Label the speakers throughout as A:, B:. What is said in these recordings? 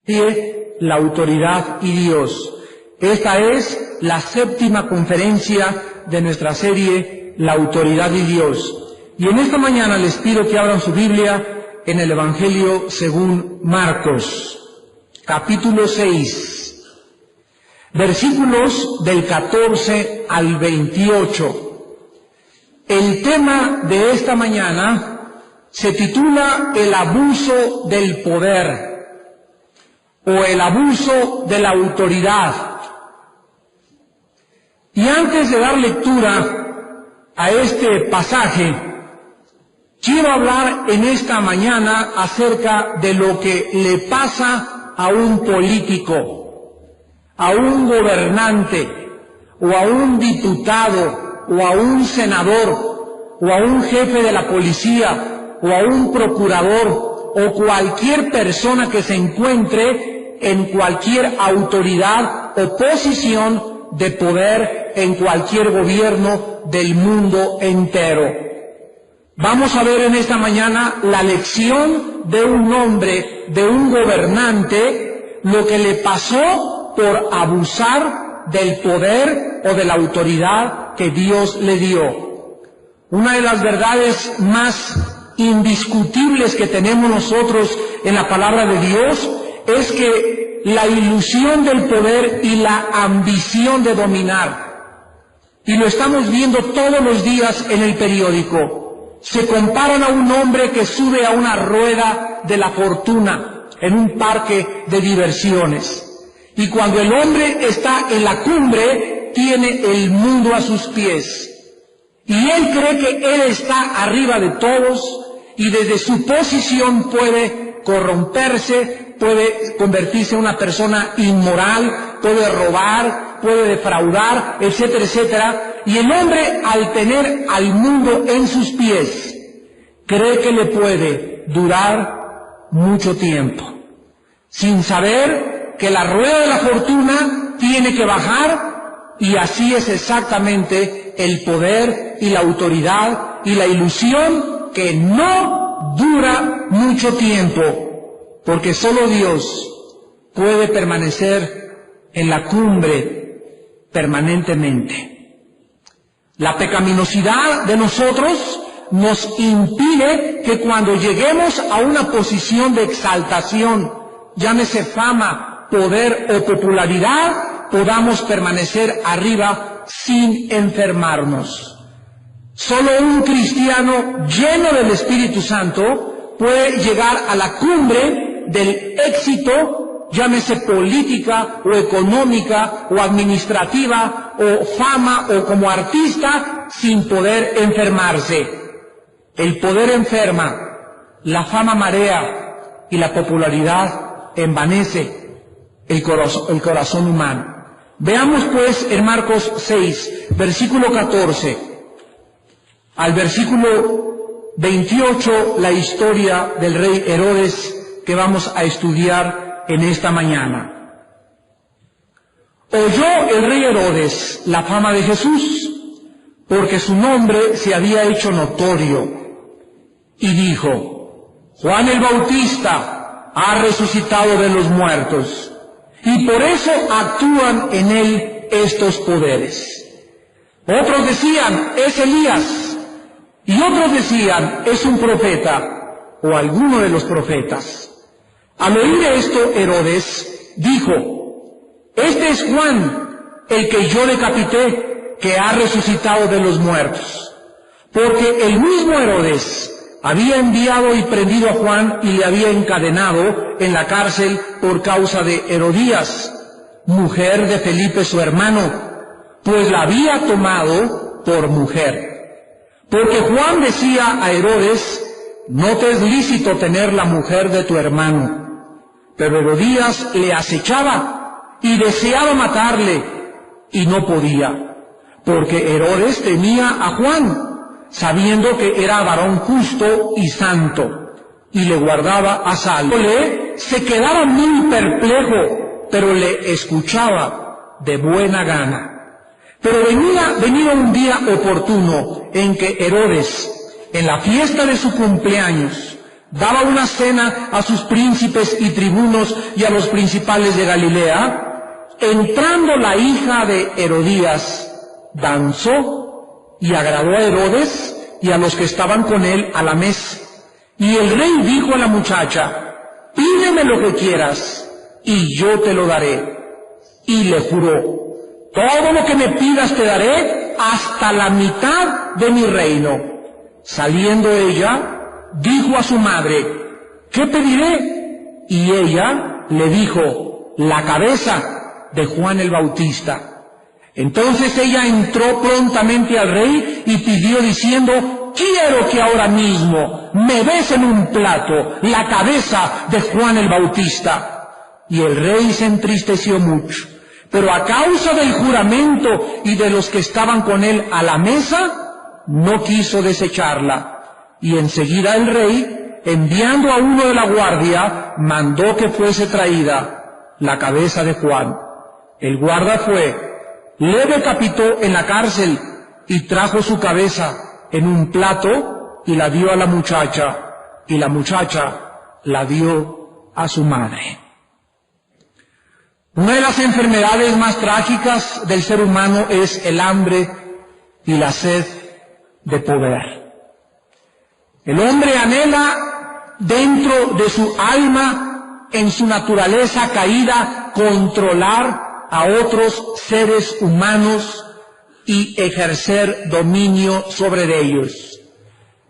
A: La autoridad y Dios. Esta es la 7ª conferencia de nuestra serie La autoridad y Dios. Y en esta mañana les pido que abran su Biblia en el Evangelio según Marcos, capítulo 6, versículos del 14 al 28. El tema de esta mañana se titula El abuso del poder o el abuso de la autoridad. Y antes de dar lectura a este pasaje, quiero hablar en esta mañana acerca de lo que le pasa a un político, a un gobernante, o a un diputado, o a un senador, o a un jefe de la policía, o a un procurador, o cualquier persona que se encuentre en cualquier autoridad o posición de poder en cualquier gobierno del mundo entero. Vamos a ver en esta mañana la lección de un hombre, de un gobernante, lo que le pasó por abusar del poder o de la autoridad que Dios le dio. Una de las verdades más indiscutibles que tenemos nosotros en la palabra de Dios es que la ilusión del poder y la ambición de dominar, y lo estamos viendo todos los días en el periódico, se comparan a un hombre que sube a una rueda de la fortuna en un parque de diversiones. Y cuando el hombre está en la cumbre, tiene el mundo a sus pies. Y él cree que él está arriba de todos y desde su posición puede corromperse, puede convertirse en una persona inmoral, puede robar, puede defraudar, etcétera, etcétera. Y el hombre, al tener al mundo en sus pies, cree que le puede durar mucho tiempo, sin saber que la rueda de la fortuna tiene que bajar, y así es exactamente el poder y la autoridad y la ilusión que no dura mucho tiempo, porque solo Dios puede permanecer en la cumbre permanentemente. La pecaminosidad de nosotros nos impide que cuando lleguemos a una posición de exaltación, llámese fama, poder o popularidad, podamos permanecer arriba sin enfermarnos. Solo un cristiano lleno del Espíritu Santo puede llegar a la cumbre del éxito, llámese política o económica o administrativa o fama o como artista, sin poder enfermarse. El poder enferma, la fama marea y la popularidad envanece el corazón humano. Veamos pues en Marcos 6, versículo 14 al versículo 28, la historia del rey Herodes que vamos a estudiar en esta mañana. Oyó el rey Herodes la fama de Jesús, porque su nombre se había hecho notorio, y dijo: Juan el Bautista ha resucitado de los muertos, y por eso actúan en él estos poderes. Otros decían: es Elías. Y otros decían: es un profeta, o alguno de los profetas. Al oír esto, Herodes dijo: este es Juan, el que yo decapité, que ha resucitado de los muertos. Porque el mismo Herodes había enviado y prendido a Juan y le había encadenado en la cárcel por causa de Herodías, mujer de Felipe su hermano, pues la había tomado por mujer. Porque Juan decía a Herodes: no te es lícito tener la mujer de tu hermano. Pero Herodías le acechaba y deseaba matarle, y no podía, porque Herodes temía a Juan, sabiendo que era varón justo y santo, y le guardaba a salvo. Se quedaba muy perplejo, pero le escuchaba de buena gana. Pero venía un día oportuno en que Herodes, en la fiesta de su cumpleaños, daba una cena a sus príncipes y tribunos y a los principales de Galilea, entrando la hija de Herodías, danzó y agradó a Herodes y a los que estaban con él a la mesa. Y el rey dijo a la muchacha: pídeme lo que quieras, y yo te lo daré. Y le juró: todo lo que me pidas te daré, hasta la mitad de mi reino. Saliendo ella, dijo a su madre: ¿qué pediré? Y ella le dijo: la cabeza de Juan el Bautista. Entonces ella entró prontamente al rey y pidió diciendo: quiero que ahora mismo me des en un plato la cabeza de Juan el Bautista. Y el rey se entristeció mucho, pero a causa del juramento y de los que estaban con él a la mesa, no quiso desecharla. Y enseguida el rey, enviando a uno de la guardia, mandó que fuese traída la cabeza de Juan. El guarda fue, le decapitó en la cárcel y trajo su cabeza en un plato y la dio a la muchacha, y la muchacha la dio a su madre. Una de las enfermedades más trágicas del ser humano es el hambre y la sed de poder. El hombre anhela dentro de su alma, en su naturaleza caída, controlar a otros seres humanos y ejercer dominio sobre ellos.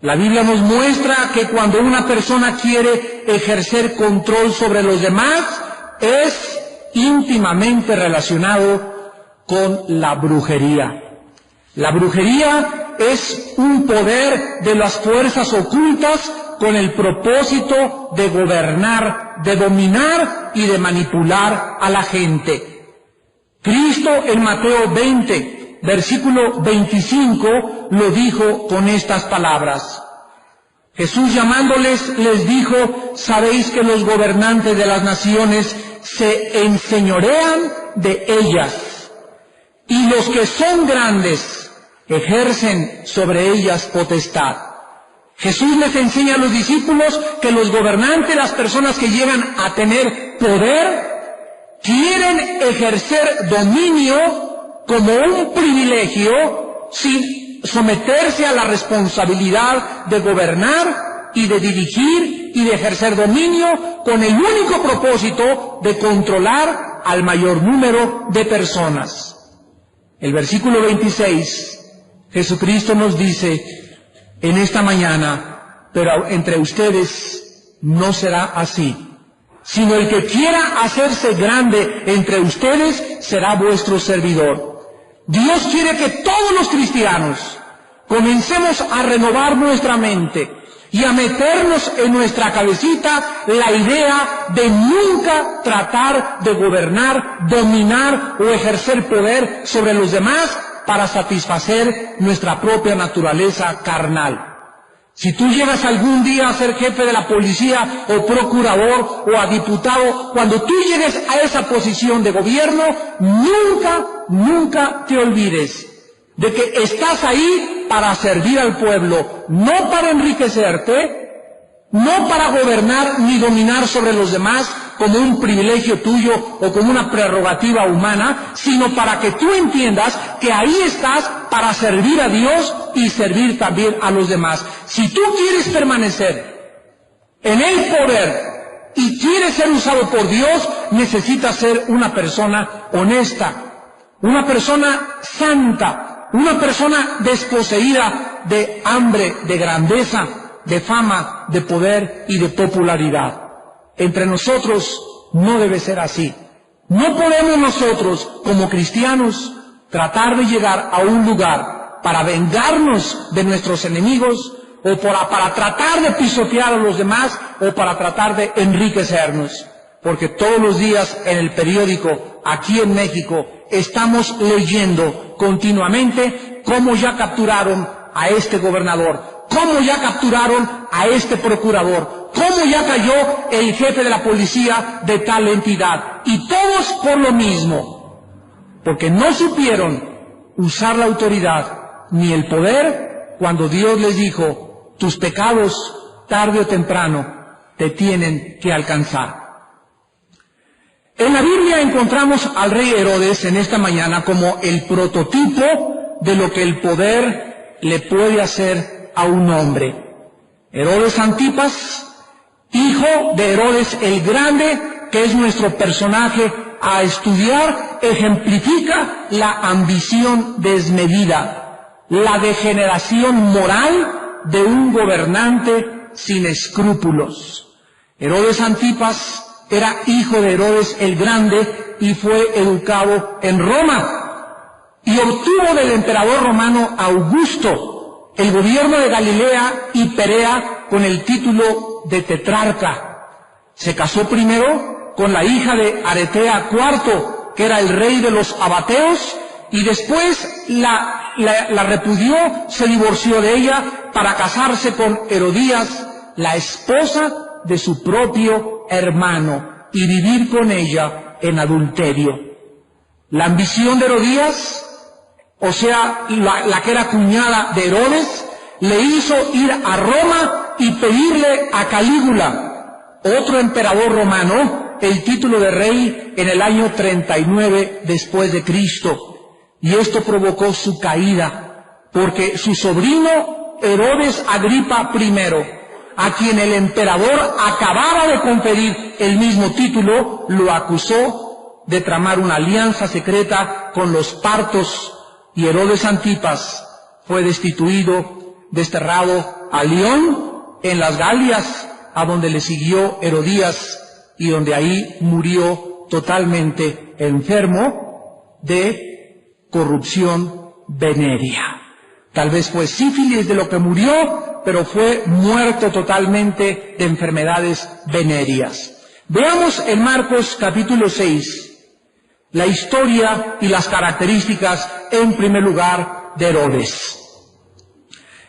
A: La Biblia nos muestra que cuando una persona quiere ejercer control sobre los demás, es íntimamente relacionado con la brujería. La brujería es un poder de las fuerzas ocultas con el propósito de gobernar, de dominar y de manipular a la gente. Cristo en Mateo 20, versículo 25, lo dijo con estas palabras. Jesús llamándoles les dijo: sabéis que los gobernantes de las naciones se enseñorean de ellas, y los que son grandes ejercen sobre ellas potestad. Jesús les enseña a los discípulos que los gobernantes, las personas que llegan a tener poder, quieren ejercer dominio como un privilegio sin someterse a la responsabilidad de gobernar y de dirigir y de ejercer dominio con el único propósito de controlar al mayor número de personas. El versículo 26, Jesucristo nos dice en esta mañana: pero entre ustedes no será así, sino el que quiera hacerse grande entre ustedes será vuestro servidor. Dios quiere que todos los cristianos comencemos a renovar nuestra mente y a meternos en nuestra cabecita la idea de nunca tratar de gobernar, dominar o ejercer poder sobre los demás para satisfacer nuestra propia naturaleza carnal. Si tú llegas algún día a ser jefe de la policía o procurador o a diputado, cuando tú llegues a esa posición de gobierno, nunca te olvides de que estás ahí para servir al pueblo, no para enriquecerte, no para gobernar ni dominar sobre los demás como un privilegio tuyo o como una prerrogativa humana, sino para que tú entiendas que ahí estás para servir a Dios y servir también a los demás. Si tú quieres permanecer en el poder y quieres ser usado por Dios, necesitas ser una persona honesta, una persona santa, una persona desposeída de hambre, de grandeza, de fama, de poder y de popularidad. Entre nosotros no debe ser así. No podemos nosotros, como cristianos, tratar de llegar a un lugar para vengarnos de nuestros enemigos o para tratar de pisotear a los demás o para tratar de enriquecernos. Porque todos los días en el periódico, aquí en México, estamos leyendo continuamente cómo ya capturaron a este gobernador, cómo ya capturaron a este procurador, cómo ya cayó el jefe de la policía de tal entidad. Y todos por lo mismo, porque no supieron usar la autoridad ni el poder cuando Dios les dijo: tus pecados tarde o temprano te tienen que alcanzar. En la Biblia encontramos al rey Herodes en esta mañana como el prototipo de lo que el poder le puede hacer a un hombre. Herodes Antipas, hijo de Herodes el Grande, que es nuestro personaje a estudiar, ejemplifica la ambición desmedida, la degeneración moral de un gobernante sin escrúpulos. Herodes Antipas era hijo de Herodes el Grande y fue educado en Roma y obtuvo del emperador romano Augusto el gobierno de Galilea y Perea con el título de tetrarca. Se casó primero con la hija de Aretea IV, que era el rey de los abateos, y después la repudió, se divorció de ella para casarse con Herodías, la esposa de su propio hermano, y vivir con ella en adulterio. La ambición de Herodías, o sea, la que era cuñada de Herodes, le hizo ir a Roma y pedirle a Calígula, otro emperador romano, el título de rey en el año 39 después de Cristo. Y esto provocó su caída, porque su sobrino Herodes Agripa I, a quien el emperador acababa de conferir el mismo título, lo acusó de tramar una alianza secreta con los partos, y Herodes Antipas fue destituido, desterrado a Lión, en las Galias, a donde le siguió Herodías, y donde ahí murió totalmente enfermo de corrupción venérea. Tal vez fue sífilis de lo que murió, pero fue muerto totalmente de enfermedades venéreas. Veamos en Marcos capítulo 6 la historia y las características, en primer lugar, de Herodes.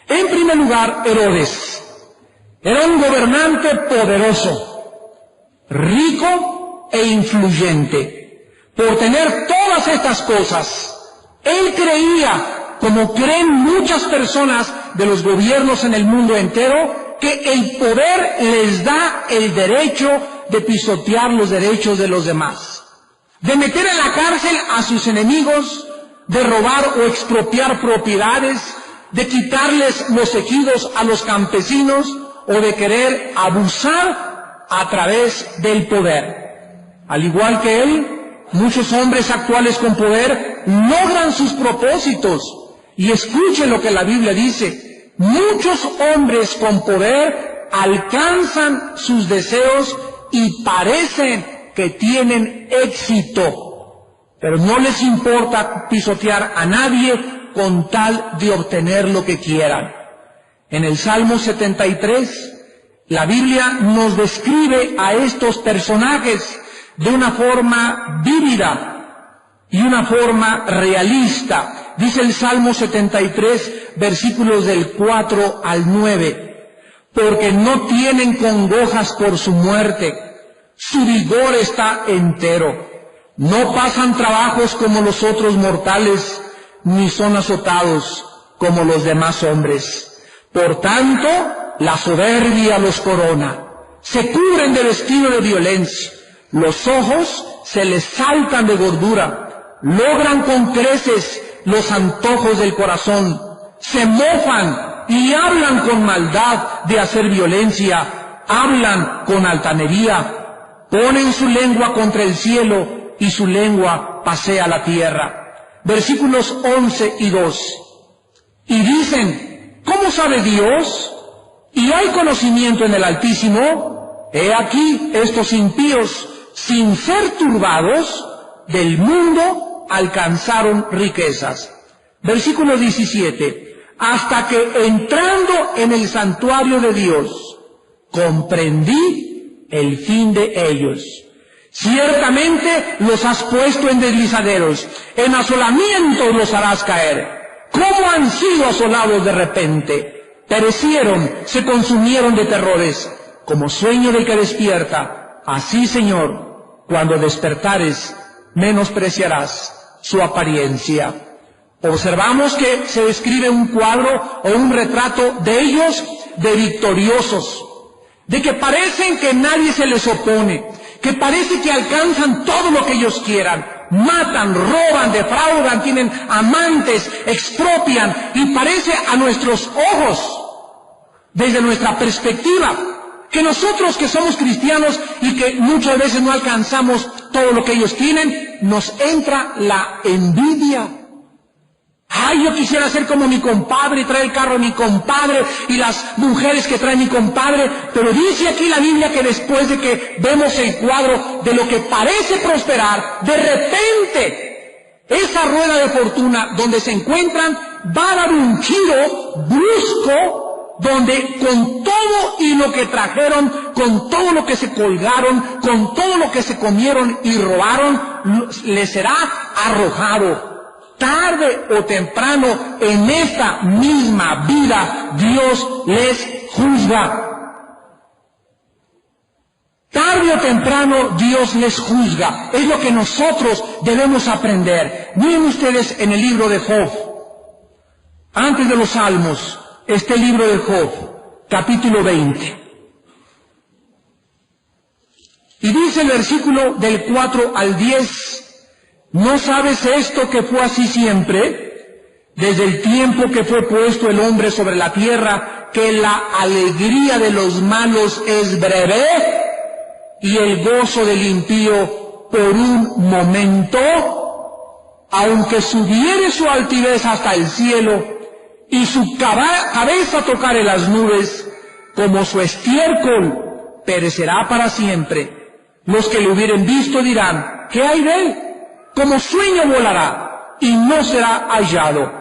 A: En primer lugar, Herodes era un gobernante poderoso, rico e influyente. Por tener todas estas cosas, él creía, como creen muchas personas de los gobiernos en el mundo entero, que el poder les da el derecho de pisotear los derechos de los demás, de meter en la cárcel a sus enemigos, de robar o expropiar propiedades, de quitarles los ejidos a los campesinos o de querer abusar a través del poder. Al igual que él, muchos hombres actuales con poder logran sus propósitos. Y escuchen lo que la Biblia dice: muchos hombres con poder alcanzan sus deseos y parecen que tienen éxito, pero no les importa pisotear a nadie con tal de obtener lo que quieran. En el Salmo 73, la Biblia nos describe a estos personajes de una forma vívida y una forma realista. Dice el Salmo 73, versículos del 4 al 9, porque no tienen congojas por su muerte, su vigor está entero, no pasan trabajos como los otros mortales, ni son azotados como los demás hombres. Por tanto, la soberbia los corona, se cubren de vestido de violencia, los ojos se les saltan de gordura, logran con creces los antojos del corazón, se mofan y hablan con maldad de hacer violencia, hablan con altanería, ponen su lengua contra el cielo y su lengua pasea la tierra. Versículos 11 y 2. Y dicen: ¿cómo sabe Dios? ¿Y hay conocimiento en el Altísimo? He aquí, estos impíos, sin ser turbados del mundo, alcanzaron riquezas. Versículo 17. Hasta que entrando en el santuario de Dios, comprendí el fin de ellos. Ciertamente los has puesto en deslizaderos, en asolamientos los harás caer. ¿Cómo han sido asolados de repente? Perecieron, se consumieron de terrores, como sueño del que despierta. Así, Señor, cuando despertares, menospreciarás su apariencia. Observamos que se describe un cuadro o un retrato de ellos de victoriosos, de que parecen que nadie se les opone, que parece que alcanzan todo lo que ellos quieran, matan, roban, defraudan, tienen amantes, expropian, y parece a nuestros ojos, desde nuestra perspectiva, que nosotros que somos cristianos y que muchas veces no alcanzamos todo lo que ellos tienen, nos entra la envidia. Ay, yo quisiera ser como mi compadre y traer el carro de mi compadre y las mujeres que trae mi compadre, pero dice aquí la Biblia que después de que vemos el cuadro de lo que parece prosperar, de repente esa rueda de fortuna donde se encuentran va a dar un giro brusco, donde con todo y lo que trajeron, con todo lo que se colgaron, con todo lo que se comieron y robaron, les será arrojado. Tarde o temprano en esta misma vida Dios les juzga. Tarde o temprano Dios les juzga. Es lo que nosotros debemos aprender. Miren ustedes en el libro de Job, antes de los Salmos, este libro de Job, capítulo 20. Y dice el versículo del 4 al 10, ¿no sabes esto que fue así siempre? Desde el tiempo que fue puesto el hombre sobre la tierra, que la alegría de los malos es breve y el gozo del impío por un momento, aunque subiere su altivez hasta el cielo y su cabeza tocare las nubes, como su estiércol perecerá para siempre. Los que le hubieren visto dirán, ¿qué hay de él? Como sueño volará y no será hallado,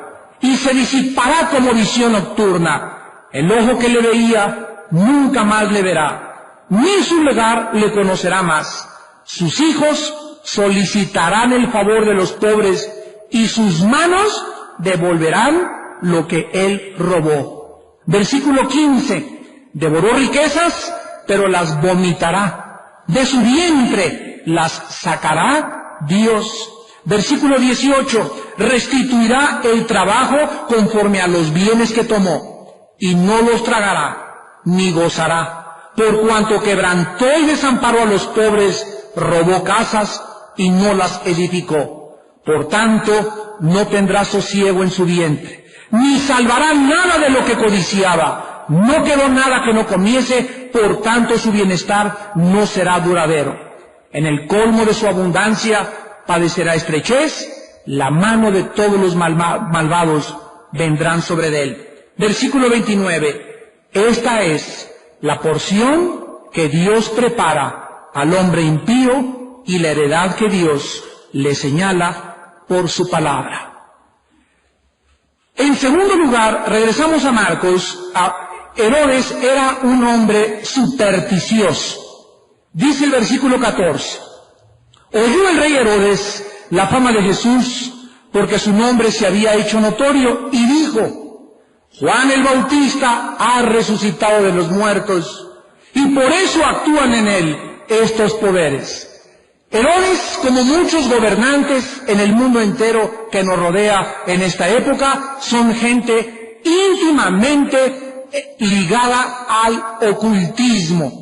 A: y se disipará como visión nocturna. El ojo que le veía nunca más le verá, ni su lugar le conocerá más. Sus hijos solicitarán el favor de los pobres, y sus manos devolverán lo que él robó. Versículo 15. Devoró riquezas, pero las vomitará. De su vientre las sacará Dios. Versículo 18, restituirá el trabajo conforme a los bienes que tomó, y no los tragará, ni gozará, por cuanto quebrantó y desamparó a los pobres, robó casas y no las edificó. Por tanto, no tendrá sosiego en su vientre, ni salvará nada de lo que codiciaba. No quedó nada que no comiese, por tanto su bienestar no será duradero. En el colmo de su abundancia padecerá estrechez, la mano de todos los malvados vendrán sobre él. Versículo 29. Esta es la porción que Dios prepara al hombre impío y la heredad que Dios le señala por su palabra. En segundo lugar, regresamos a Marcos. Herodes era un hombre supersticioso. Dice el versículo 14, oyó el rey Herodes la fama de Jesús, porque su nombre se había hecho notorio, y dijo, Juan el Bautista ha resucitado de los muertos, y por eso actúan en él estos poderes. Herodes, como muchos gobernantes en el mundo entero que nos rodea en esta época, son gente íntimamente ligada al ocultismo.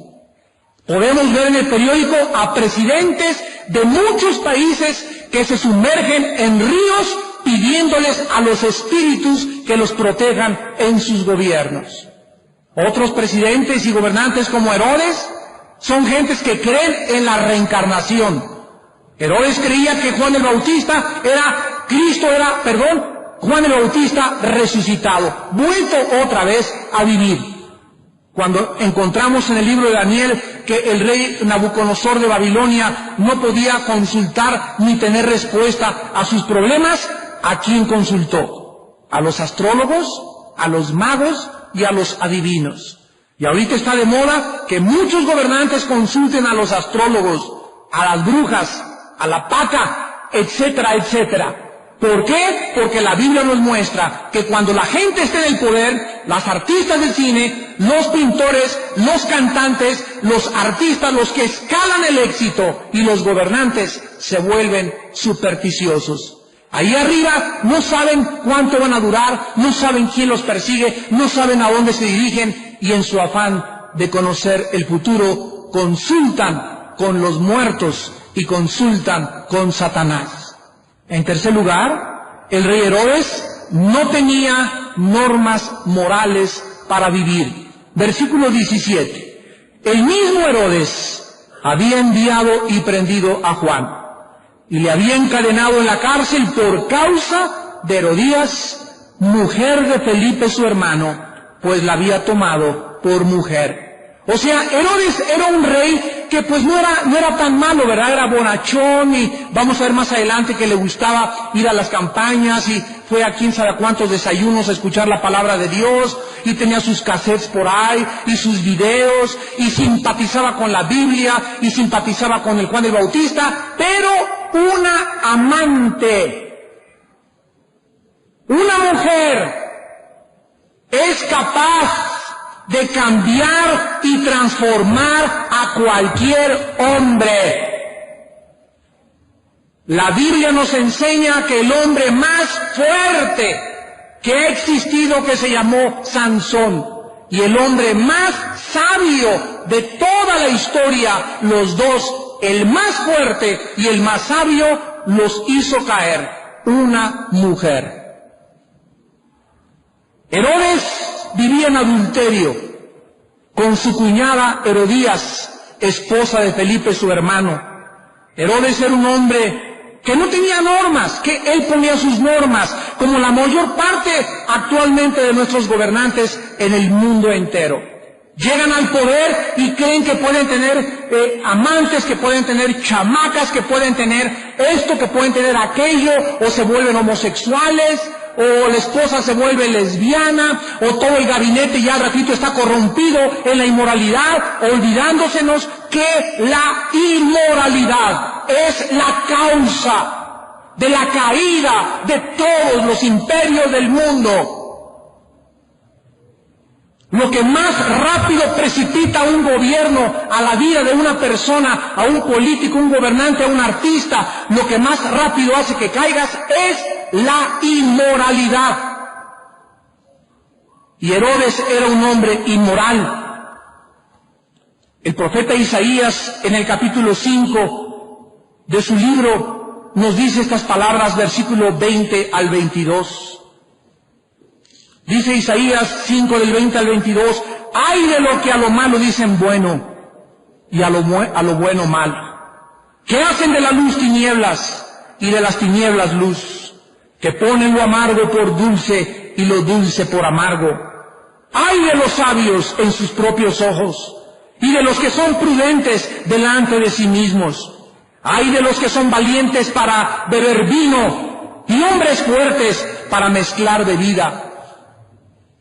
A: Podemos ver en el periódico a presidentes de muchos países que se sumergen en ríos pidiéndoles a los espíritus que los protejan en sus gobiernos. Otros presidentes y gobernantes como Herodes son gentes que creen en la reencarnación. Herodes creía que Juan el Bautista Juan el Bautista resucitado, vuelto otra vez a vivir. Cuando encontramos en el libro de Daniel que el rey Nabucodonosor de Babilonia no podía consultar ni tener respuesta a sus problemas, ¿a quién consultó? A los astrólogos, a los magos y a los adivinos. Y ahorita está de moda que muchos gobernantes consulten a los astrólogos, a las brujas, a la paca, etcétera, etcétera. ¿Por qué? Porque la Biblia nos muestra que cuando la gente esté en el poder, las artistas del cine, los pintores, los cantantes, los artistas, los que escalan el éxito y los gobernantes se vuelven supersticiosos. Ahí arriba no saben cuánto van a durar, no saben quién los persigue, no saben a dónde se dirigen y en su afán de conocer el futuro, consultan con los muertos y consultan con Satanás. En tercer lugar, el rey Herodes no tenía normas morales para vivir. Versículo 17. El mismo Herodes había enviado y prendido a Juan, y le había encadenado en la cárcel por causa de Herodías, mujer de Felipe su hermano, pues la había tomado por mujer. O sea, Herodes era un rey que pues no era tan malo, ¿verdad? Era bonachón, y vamos a ver más adelante que le gustaba ir a las campañas y fue a quién sabe cuántos desayunos a escuchar la palabra de Dios, y tenía sus cassettes por ahí y sus videos, y simpatizaba con la Biblia y simpatizaba con el Juan el Bautista, pero una amante, una mujer, es capaz de cambiar y transformar a cualquier hombre. La Biblia nos enseña que el hombre más fuerte que ha existido, que se llamó Sansón, y el hombre más sabio de toda la historia, los dos, el más fuerte y el más sabio, los hizo caer una mujer. Herodes vivía en adulterio con su cuñada Herodías, esposa de Felipe su hermano. Herodes era un hombre que no tenía normas, que él ponía sus normas, como la mayor parte actualmente de nuestros gobernantes en el mundo entero. Llegan al poder y creen que pueden tener amantes, que pueden tener chamacas, que pueden tener esto, que pueden tener aquello, o se vuelven homosexuales, o la esposa se vuelve lesbiana, o todo el gabinete ya al ratito está corrompido en la inmoralidad, olvidándosenos que la inmoralidad es la causa de la caída de todos los imperios del mundo. Lo que más rápido precipita un gobierno, a la vida de una persona, a un político, un gobernante, a un artista, lo que más rápido hace que caigas es la inmoralidad. Y Herodes era un hombre inmoral. El profeta Isaías, en el capítulo 5 de su libro, nos dice estas palabras, versículo 20 al 22. Dice Isaías 5 del 20 al 22, ¡ay de lo que a lo malo dicen bueno y a lo bueno mal! Que hacen de la luz tinieblas y de las tinieblas luz, que ponen lo amargo por dulce y lo dulce por amargo. ¡Ay de los sabios en sus propios ojos y de los que son prudentes delante de sí mismos! ¡Ay de los que son valientes para beber vino y hombres fuertes para mezclar bebida!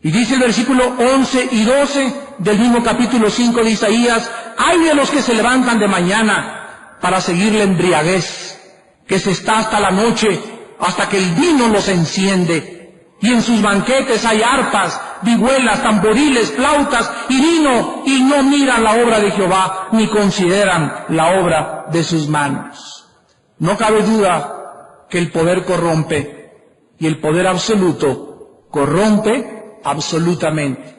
A: Y dice el versículo 11 y 12 del mismo capítulo 5 de Isaías, ¡ay de los que se levantan de mañana para seguir la embriaguez, que se está hasta la noche, hasta que el vino los enciende! Y en sus banquetes hay arpas, vihuelas, tamboriles, flautas y vino, y no miran la obra de Jehová, ni consideran la obra de sus manos. No cabe duda que el poder corrompe, y el poder absoluto corrompe absolutamente.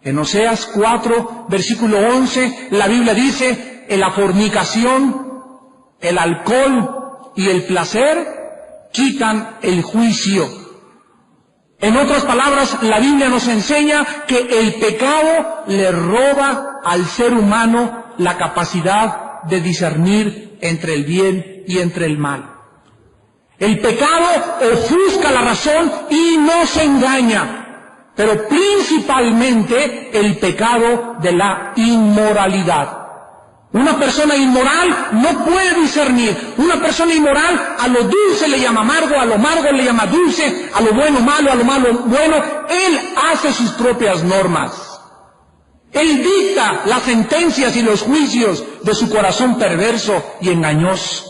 A: En Oseas 4, versículo 11, la Biblia dice, la fornicación, el alcohol y el placer quitan el juicio. En otras palabras, la Biblia nos enseña que el pecado le roba al ser humano la capacidad de discernir entre el bien y entre el mal. El pecado ofusca la razón y nos engaña. Pero principalmente el pecado de la inmoralidad. Una persona inmoral no puede discernir. Una persona inmoral a lo dulce le llama amargo, a lo amargo le llama dulce, a lo bueno malo, a lo malo bueno. Él hace sus propias normas. Él dicta las sentencias y los juicios de su corazón perverso y engañoso.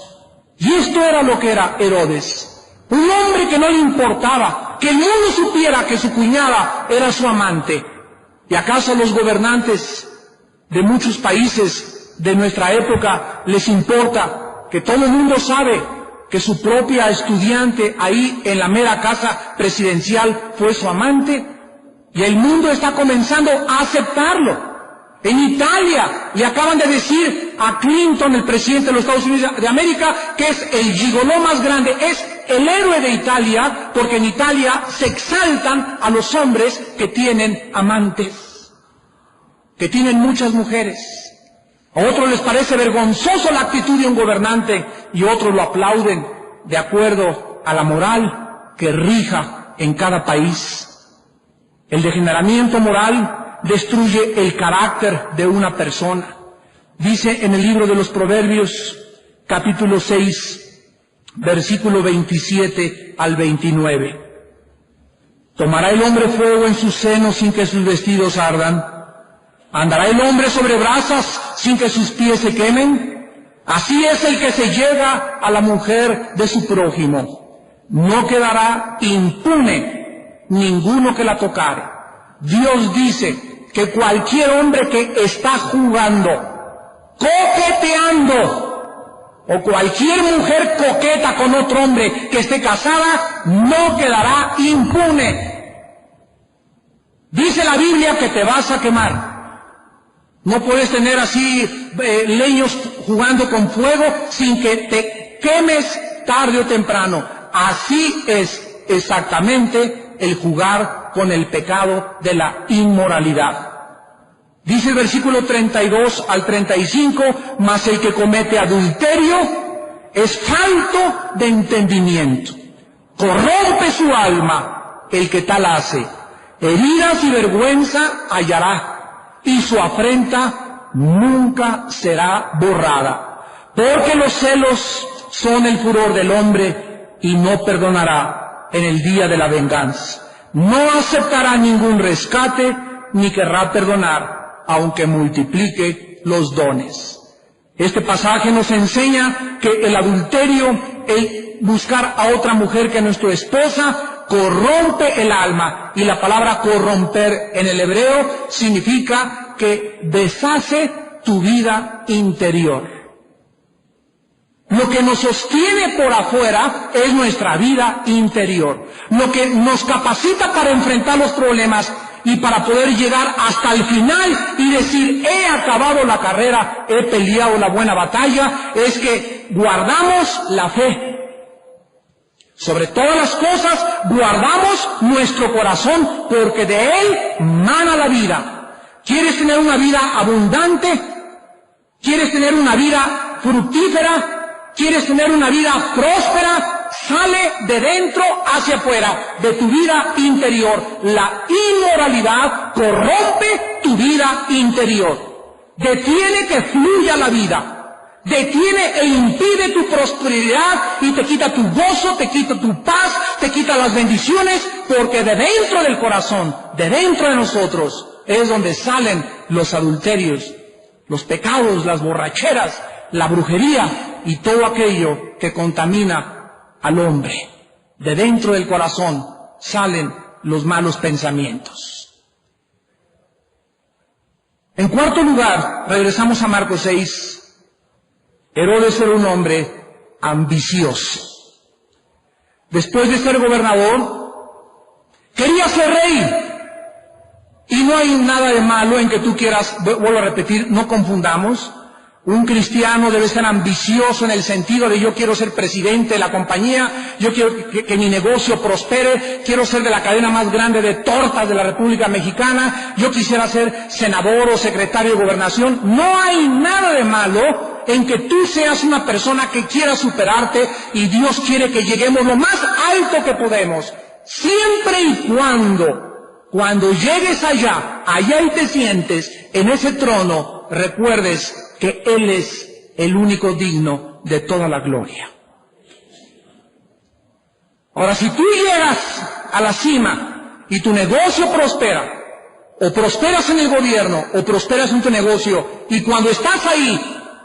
A: Y esto era lo que era Herodes. Un hombre que no le importaba que el mundo supiera que su cuñada era su amante. ¿Y acaso a los gobernantes de muchos países de nuestra época les importa que todo el mundo sabe que su propia estudiante ahí en la mera casa presidencial fue su amante? Y el mundo está comenzando a aceptarlo. En Italia le acaban de decir a Clinton, el presidente de los Estados Unidos de América, que es el gigoló más grande, es el héroe de Italia, porque en Italia se exaltan a los hombres que tienen amantes, que tienen muchas mujeres. A otros les parece vergonzoso la actitud de un gobernante y otros lo aplauden de acuerdo a la moral que rija en cada país. El degeneramiento moral destruye el carácter de una persona. Dice en el libro de los Proverbios, capítulo 6, versículo 27 al 29. ¿Tomará el hombre fuego en sus senos sin que sus vestidos ardan? ¿Andará el hombre sobre brasas sin que sus pies se quemen? Así es el que se llega a la mujer de su prójimo. No quedará impune ninguno que la tocare. Dios dice que cualquier hombre que está jugando, coqueteando, o cualquier mujer coqueta con otro hombre que esté casada, no quedará impune. Dice la Biblia que te vas a quemar. No puedes tener así leños jugando con fuego sin que te quemes tarde o temprano. Así es exactamente el jugar con el pecado de la inmoralidad. Dice el versículo 32 al 35, mas el que comete adulterio es falto de entendimiento. Corrompe su alma el que tal hace. Heridas y vergüenza hallará, y su afrenta nunca será borrada. Porque los celos son el furor del hombre, y no perdonará en el día de la venganza. No aceptará ningún rescate, ni querrá perdonar, aunque multiplique los dones. Este pasaje nos enseña que el adulterio, el buscar a otra mujer que nuestra esposa, corrompe el alma. Y la palabra corromper en el hebreo significa que deshace tu vida interior. Lo que nos sostiene por afuera es nuestra vida interior. Lo que nos capacita para enfrentar los problemas y para poder llegar hasta el final y decir, he acabado la carrera, he peleado la buena batalla, es que guardamos la fe. Sobre todas las cosas, guardamos nuestro corazón, porque de él mana la vida. ¿Quieres tener una vida abundante? ¿Quieres tener una vida fructífera? ¿Quieres tener una vida próspera? Sale de dentro hacia afuera, de tu vida interior. La inmoralidad corrompe tu vida interior. Detiene que fluya la vida. Detiene e impide tu prosperidad y te quita tu gozo, te quita tu paz, te quita las bendiciones, porque de dentro del corazón, de dentro de nosotros, es donde salen los adulterios, los pecados, las borracheras, la brujería y todo aquello que contamina al hombre. De dentro del corazón salen los malos pensamientos. En cuarto lugar, regresamos a Marcos 6. Herodes era un hombre ambicioso. Después de ser gobernador, quería ser rey. Y no hay nada de malo en que tú quieras, vuelvo a repetir, no confundamos. Un cristiano debe ser ambicioso en el sentido de yo quiero ser presidente de la compañía, yo quiero que mi negocio prospere, quiero ser de la cadena más grande de tortas de la República Mexicana, yo quisiera ser senador o secretario de gobernación. No hay nada de malo en que tú seas una persona que quiera superarte, y Dios quiere que lleguemos lo más alto que podemos, siempre y cuando llegues allá y te sientes en ese trono, recuerdes que Él es el único digno de toda la gloria. Ahora, si tú llegas a la cima y tu negocio prospera, o prosperas en el gobierno, o prosperas en tu negocio, y cuando estás ahí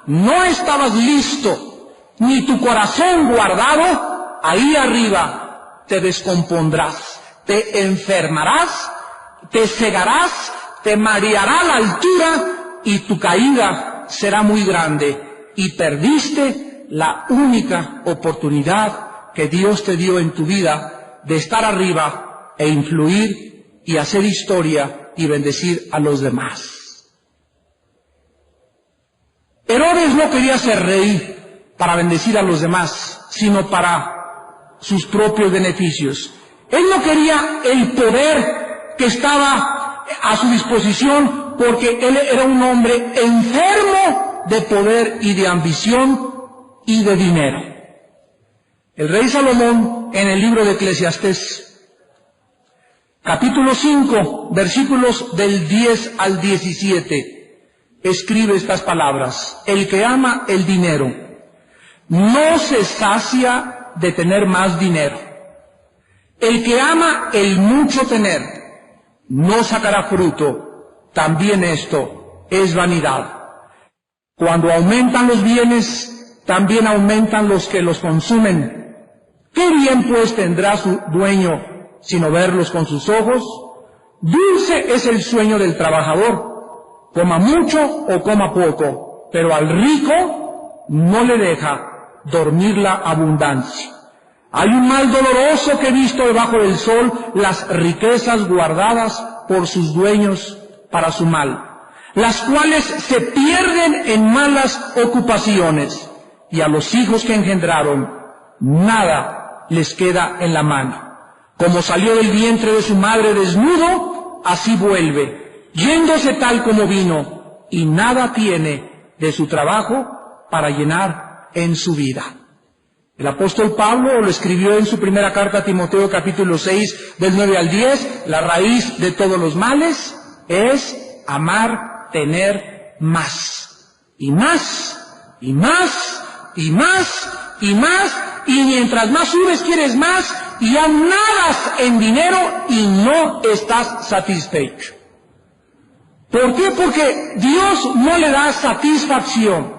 A: no estabas listo, ni tu corazón guardado, ahí arriba te descompondrás, te enfermarás, te cegarás, te mareará la altura, y tu caída será muy grande, y perdiste la única oportunidad que Dios te dio en tu vida de estar arriba e influir y hacer historia y bendecir a los demás. Herodes no quería ser rey para bendecir a los demás, sino para sus propios beneficios. Él no quería el poder que estaba a su disposición, porque él era un hombre enfermo de poder y de ambición y de dinero. El rey Salomón, en el libro de Eclesiastés, capítulo 5, versículos del 10 al 17, escribe estas palabras: el que ama el dinero no se sacia de tener más dinero. El que ama el mucho tener no sacará fruto. También esto es vanidad. Cuando aumentan los bienes, también aumentan los que los consumen. ¿Qué bien pues tendrá su dueño sino verlos con sus ojos? Dulce es el sueño del trabajador, coma mucho o coma poco, pero al rico no le deja dormir la abundancia. Hay un mal doloroso que he visto debajo del sol, las riquezas guardadas por sus dueños para su mal, las cuales se pierden en malas ocupaciones, y a los hijos que engendraron nada les queda en la mano. Como salió del vientre de su madre desnudo, así vuelve, yéndose tal como vino, y nada tiene de su trabajo para llenar en su vida. El apóstol Pablo lo escribió en su primera carta a Timoteo, capítulo 6, del 9 al 10, la raíz de todos los males es amar tener más, y más, y más, y más, y más, y mientras más subes quieres más, y aún nadas en dinero y no estás satisfecho. ¿Por qué? Porque Dios no le da satisfacción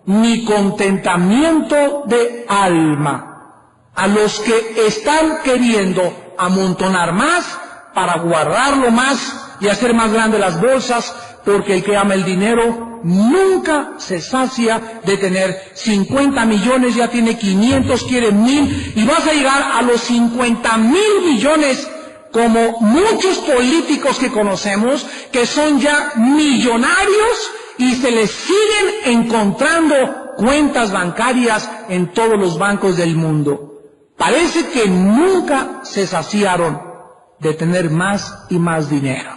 A: ni contentamiento de alma a los que están queriendo amontonar más para guardarlo más y hacer más grandes las bolsas, porque el que ama el dinero nunca se sacia de tener 50 millones, ya tiene 500, quiere 1000, y vas a llegar a los 50,000 millones, como muchos políticos que conocemos, que son ya millonarios y se les siguen encontrando cuentas bancarias en todos los bancos del mundo. Parece que nunca se saciaron de tener más y más dinero.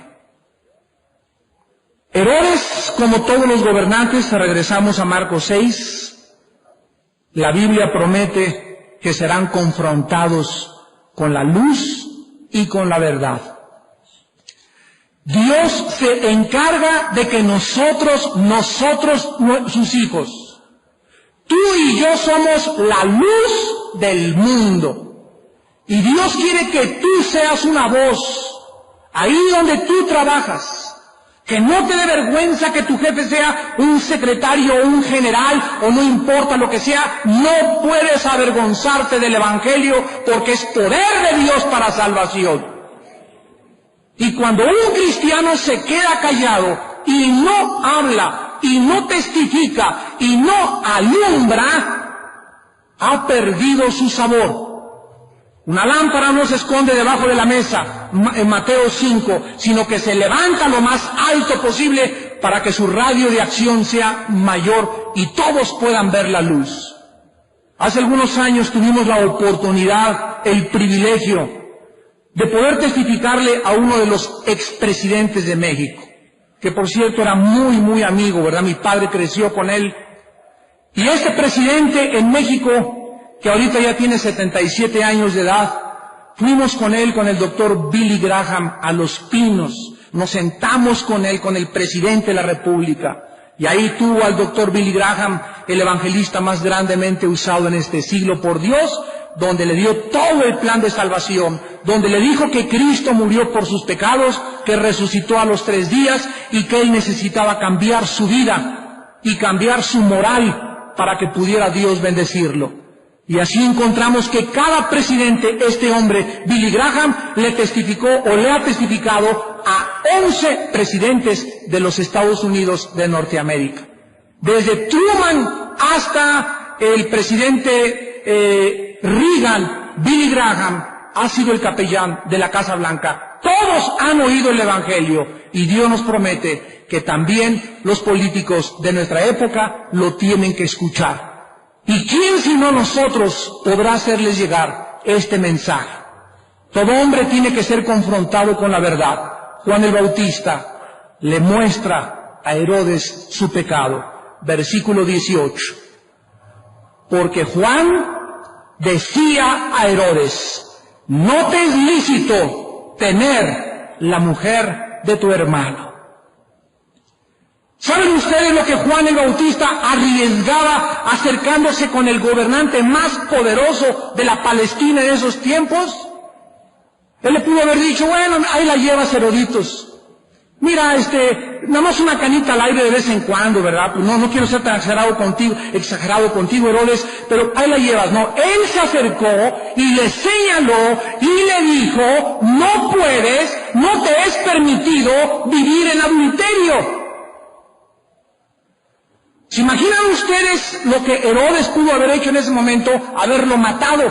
A: Herodes, como todos los gobernantes, regresamos a Marcos 6, la Biblia promete que serán confrontados con la luz y con la verdad. Dios se encarga de que nosotros, sus hijos, tú y yo somos la luz del mundo. Y Dios quiere que tú seas una voz ahí donde tú trabajas. Que no te dé vergüenza que tu jefe sea un secretario o un general, o no importa lo que sea, no puedes avergonzarte del Evangelio, porque es poder de Dios para salvación. Y cuando un cristiano se queda callado y no habla, y no testifica, y no alumbra, ha perdido su sabor. Una lámpara no se esconde debajo de la mesa, en Mateo 5, sino que se levanta lo más alto posible para que su radio de acción sea mayor y todos puedan ver la luz. Hace algunos años tuvimos la oportunidad, el privilegio de poder testificarle a uno de los expresidentes de México, que por cierto era muy, muy amigo, ¿verdad? Mi padre creció con él. Y este presidente en México, que ahorita ya tiene 77 años de edad, fuimos con él, con el doctor Billy Graham, a Los Pinos. Nos sentamos con él, con el presidente de la República. Y ahí tuvo al doctor Billy Graham, el evangelista más grandemente usado en este siglo por Dios, donde le dio todo el plan de salvación, donde le dijo que Cristo murió por sus pecados, que resucitó a los 3 días y que él necesitaba cambiar su vida y cambiar su moral para que pudiera Dios bendecirlo. Y así encontramos que cada presidente, este hombre, Billy Graham, le testificó o le ha testificado a 11 presidentes de los Estados Unidos de Norteamérica. Desde Truman hasta el presidente Reagan, Billy Graham ha sido el capellán de la Casa Blanca. Todos han oído el Evangelio y Dios nos promete que también los políticos de nuestra época lo tienen que escuchar. ¿Y quién sino nosotros podrá hacerles llegar este mensaje? Todo hombre tiene que ser confrontado con la verdad. Juan el Bautista le muestra a Herodes su pecado. Versículo 18. Porque Juan decía a Herodes: no te es lícito tener la mujer de tu hermano. ¿Saben ustedes lo que Juan el Bautista arriesgaba acercándose con el gobernante más poderoso de la Palestina en esos tiempos? Él le pudo haber dicho: bueno, ahí la llevas, Heroditos. Mira, nada más una canita al aire de vez en cuando, ¿verdad? Pues no quiero ser tan exagerado contigo, Herodes, pero ahí la llevas. No, él se acercó y le señaló y le dijo: no puedes, no te es permitido vivir en adulterio. ¿Se imaginan ustedes lo que Herodes pudo haber hecho en ese momento? Haberlo matado,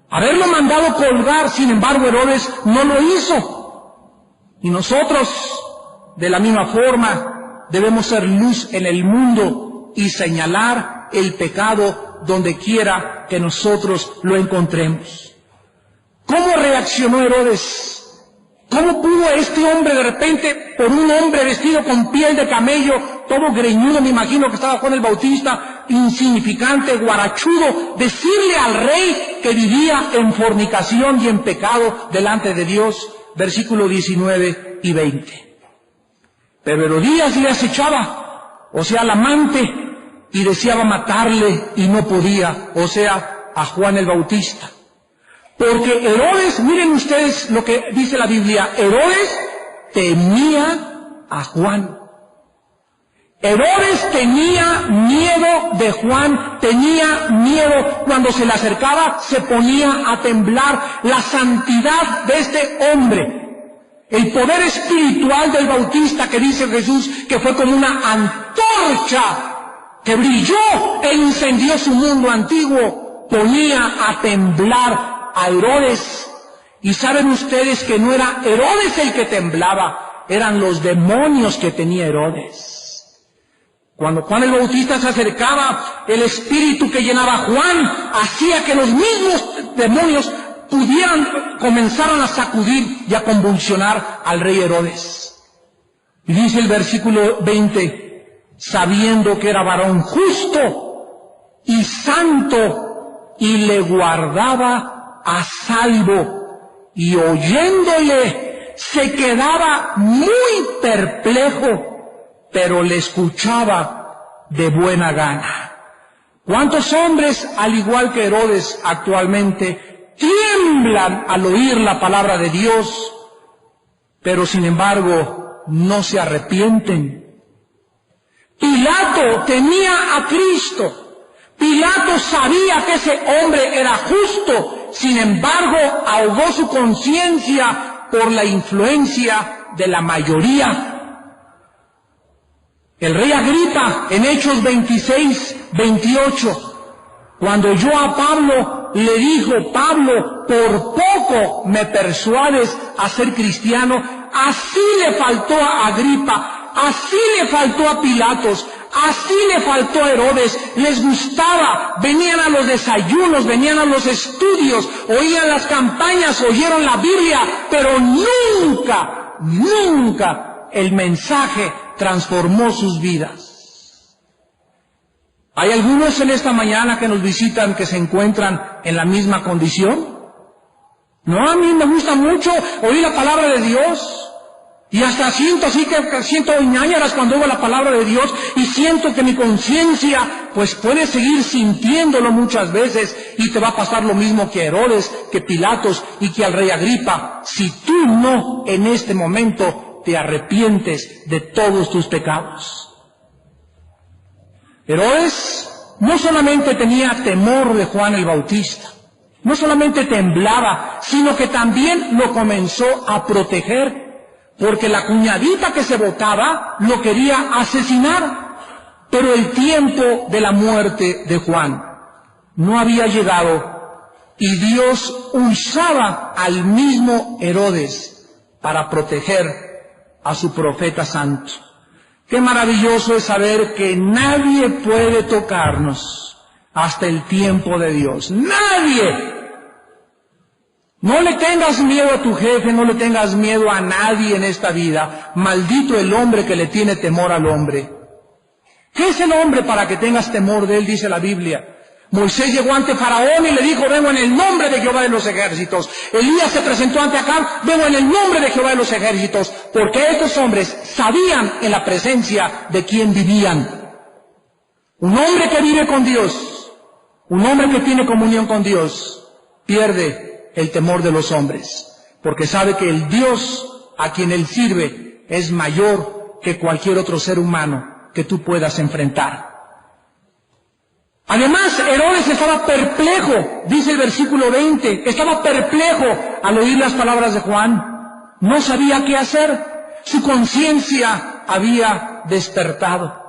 A: haberlo mandado colgar. Sin embargo, Herodes no lo hizo. Y nosotros, de la misma forma, debemos ser luz en el mundo y señalar el pecado donde quiera que nosotros lo encontremos. ¿Cómo reaccionó Herodes? ¿Cómo pudo este hombre de repente, por un hombre vestido con piel de camello, todo greñudo, me imagino que estaba Juan el Bautista, insignificante, guarachudo, decirle al rey que vivía en fornicación y en pecado delante de Dios? Versículos 19 y 20. Pero Herodías le acechaba, o sea, al amante, y deseaba matarle y no podía, o sea, a Juan el Bautista. Porque Herodes, miren ustedes lo que dice la Biblia, Herodes temía a Juan. Herodes tenía miedo de Juan, tenía miedo. Cuando se le acercaba, se ponía a temblar. La santidad de este hombre, el poder espiritual del Bautista, que dice Jesús que fue como una antorcha que brilló e incendió su mundo antiguo, ponía a temblar a Herodes. Y saben ustedes que no era Herodes el que temblaba, eran los demonios que tenía Herodes. Cuando Juan el Bautista se acercaba, el espíritu que llenaba a Juan hacía que los mismos demonios comenzaran a sacudir y a convulsionar al rey Herodes. Y dice el versículo 20, sabiendo que era varón justo y santo, y le guardaba a salvo, y oyéndole se quedaba muy perplejo, pero le escuchaba de buena gana. ¿Cuántos hombres, al igual que Herodes actualmente, tiemblan al oír la palabra de Dios, pero sin embargo no se arrepienten? Pilato tenía a Cristo. Pilato sabía que ese hombre era justo, sin embargo ahogó su conciencia por la influencia de la mayoría. El rey Agripa, en Hechos 26, 28, cuando oyó a Pablo, le dijo: Pablo, por poco me persuades a ser cristiano. Así le faltó a Agripa, así le faltó a Pilatos, así le faltó a Herodes. Les gustaba, venían a los desayunos, venían a los estudios, oían las campañas, oyeron la Biblia, pero nunca el mensaje transformó sus vidas. ¿Hay algunos en esta mañana que nos visitan que se encuentran en la misma condición? No, a mí me gusta mucho oír la palabra de Dios. Y hasta siento ñañaras cuando oigo la palabra de Dios, y siento que mi conciencia pues puede seguir sintiéndolo muchas veces, y te va a pasar lo mismo que a Herodes, que Pilatos y que al rey Agripa, si tú no en este momento te arrepientes de todos tus pecados. Herodes no solamente tenía temor de Juan el Bautista, no solamente temblaba, sino que también lo comenzó a proteger, porque la cuñadita que se botaba lo quería asesinar. Pero el tiempo de la muerte de Juan no había llegado, y Dios usaba al mismo Herodes para proteger a su profeta santo. Qué maravilloso es saber que nadie puede tocarnos hasta el tiempo de Dios. ¡Nadie! No le tengas miedo a tu jefe, no le tengas miedo a nadie en esta vida. Maldito el hombre que le tiene temor al hombre. ¿Qué es el hombre para que tengas temor de él? Dice la Biblia. Moisés llegó ante Faraón y le dijo, vengo en el nombre de Jehová de los ejércitos. Elías se presentó ante Acab, vengo en el nombre de Jehová de los ejércitos. Porque estos hombres sabían en la presencia de quién vivían. Un hombre que vive con Dios, un hombre que tiene comunión con Dios, pierde el temor de los hombres. Porque sabe que el Dios a quien él sirve es mayor que cualquier otro ser humano que tú puedas enfrentar. Además, Herodes estaba perplejo, dice el versículo 20, estaba perplejo al oír las palabras de Juan. No sabía qué hacer. Su conciencia había despertado.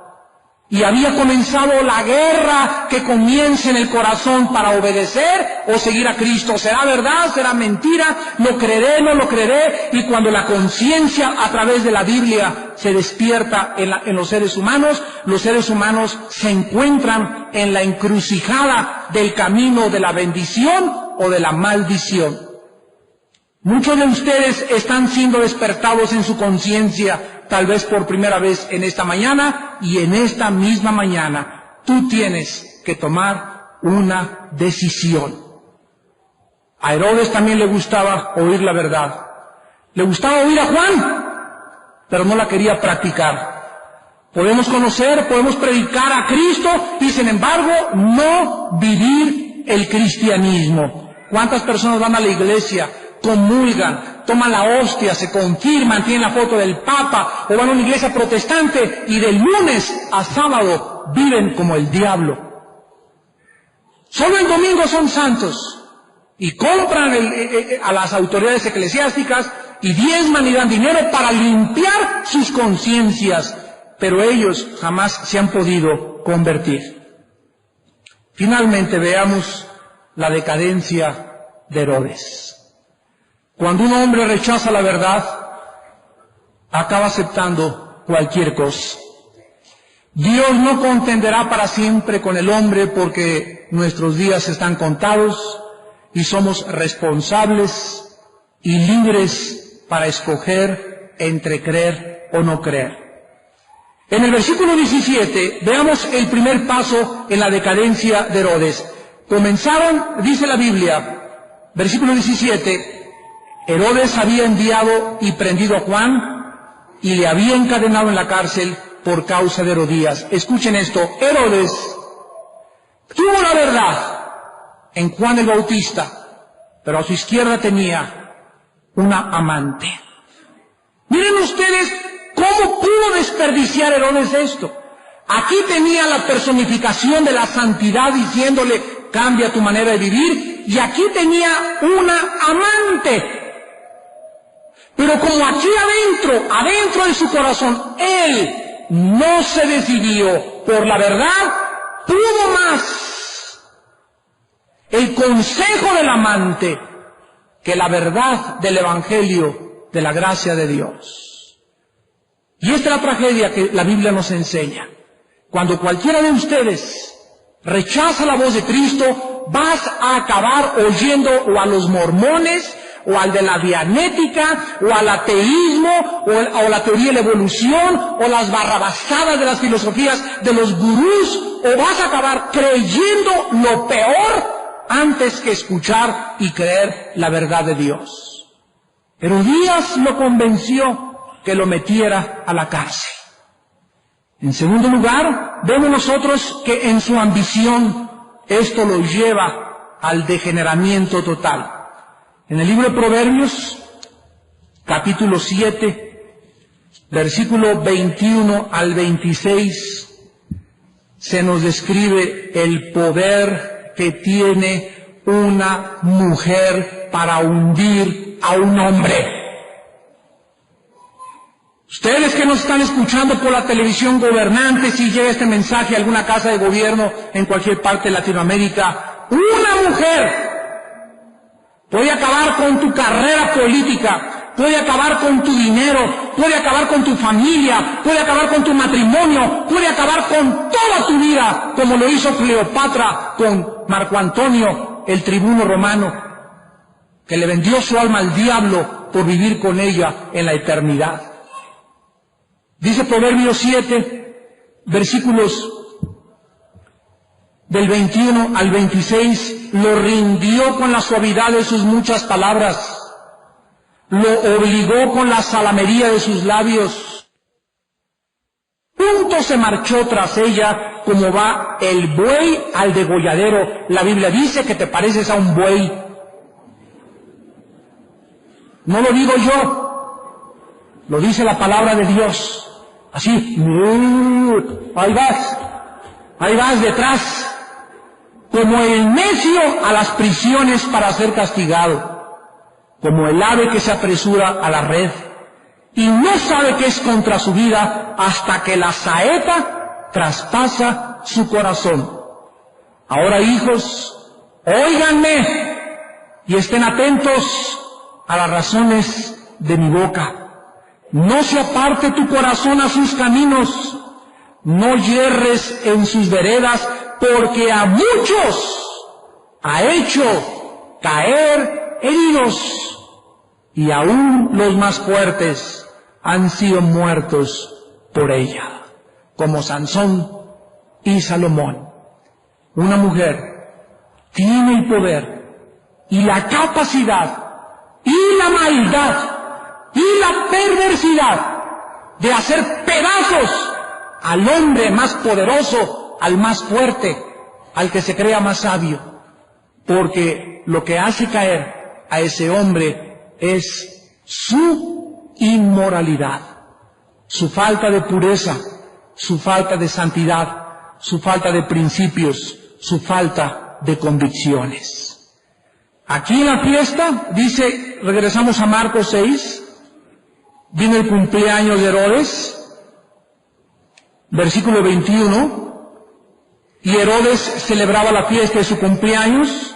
A: Y había comenzado la guerra que comienza en el corazón para obedecer o seguir a Cristo. ¿Será verdad? ¿Será mentira? ¿Lo creeré? ¿No lo creeré? Y cuando la conciencia a través de la Biblia se despierta en los seres humanos se encuentran en la encrucijada del camino de la bendición o de la maldición. Muchos de ustedes están siendo despertados en su conciencia, tal vez por primera vez en esta mañana, y en esta misma mañana tú tienes que tomar una decisión. A Herodes también le gustaba oír la verdad. Le gustaba oír a Juan, pero no la quería practicar. Podemos conocer, podemos predicar a Cristo y sin embargo no vivir el cristianismo. ¿Cuántas personas van a la iglesia, comulgan, toman la hostia, se confirman, tienen la foto del Papa, o van a una iglesia protestante y de lunes a sábado viven como el diablo? Solo el domingo son santos y compran a las autoridades eclesiásticas y diezman y dan dinero para limpiar sus conciencias, pero ellos jamás se han podido convertir. Finalmente veamos la decadencia de Herodes. Cuando un hombre rechaza la verdad, acaba aceptando cualquier cosa. Dios no contenderá para siempre con el hombre porque nuestros días están contados y somos responsables y libres para escoger entre creer o no creer. En el versículo 17 veamos el primer paso en la decadencia de Herodes. Comenzaron, dice la Biblia, versículo 17, Herodes había enviado y prendido a Juan y le había encadenado en la cárcel por causa de Herodías. Escuchen esto, Herodes tuvo la verdad en Juan el Bautista, pero a su izquierda tenía una amante. Miren ustedes cómo pudo desperdiciar Herodes esto. Aquí tenía la personificación de la santidad diciéndole, cambia tu manera de vivir, y aquí tenía una amante. Pero como aquí adentro de su corazón, él no se decidió por la verdad, pudo más el consejo del amante que la verdad del Evangelio de la gracia de Dios. Y esta es la tragedia que la Biblia nos enseña. Cuando cualquiera de ustedes rechaza la voz de Cristo, vas a acabar oyendo o a los mormones, o al de la dianética, o al ateísmo, o la teoría de la evolución, o las barrabasadas de las filosofías de los gurús, o vas a acabar creyendo lo peor antes que escuchar y creer la verdad de Dios. Herodías lo convenció que lo metiera a la cárcel. En segundo lugar, vemos nosotros que en su ambición esto lo lleva al degeneramiento total. En el libro de Proverbios, capítulo 7, versículo 21 al 26, se nos describe el poder que tiene una mujer para hundir a un hombre. Ustedes que nos están escuchando por la televisión, gobernantes, si llega este mensaje a alguna casa de gobierno en cualquier parte de Latinoamérica, una mujer puede acabar con tu carrera política, puede acabar con tu dinero, puede acabar con tu familia, puede acabar con tu matrimonio, puede acabar con toda tu vida, como lo hizo Cleopatra con Marco Antonio, el tribuno romano, que le vendió su alma al diablo por vivir con ella en la eternidad. Dice Proverbios 7, versículos del 21 al 26, lo rindió con la suavidad de sus muchas palabras, lo obligó con la salamería de sus labios. Pronto se marchó tras ella como va el buey al degolladero. La Biblia dice que te pareces a un buey. No lo digo yo, lo dice la palabra de Dios. Así, ahí vas detrás, como el necio a las prisiones para ser castigado, como el ave que se apresura a la red y no sabe que es contra su vida hasta que la saeta traspasa su corazón. Ahora, hijos, óiganme y estén atentos a las razones de mi boca. No se aparte tu corazón a sus caminos, no yerres en sus veredas, porque a muchos ha hecho caer heridos, y aún los más fuertes han sido muertos por ella, como Sansón y Salomón. Una mujer tiene el poder y la capacidad y la maldad y la perversidad de hacer pedazos al hombre más poderoso, al más fuerte, al que se crea más sabio, porque lo que hace caer a ese hombre es su inmoralidad, su falta de pureza, su falta de santidad, su falta de principios, su falta de convicciones. Aquí en la fiesta, dice, regresamos a Marcos 6, viene el cumpleaños de Herodes, versículo 21, y Herodes celebraba la fiesta de su cumpleaños,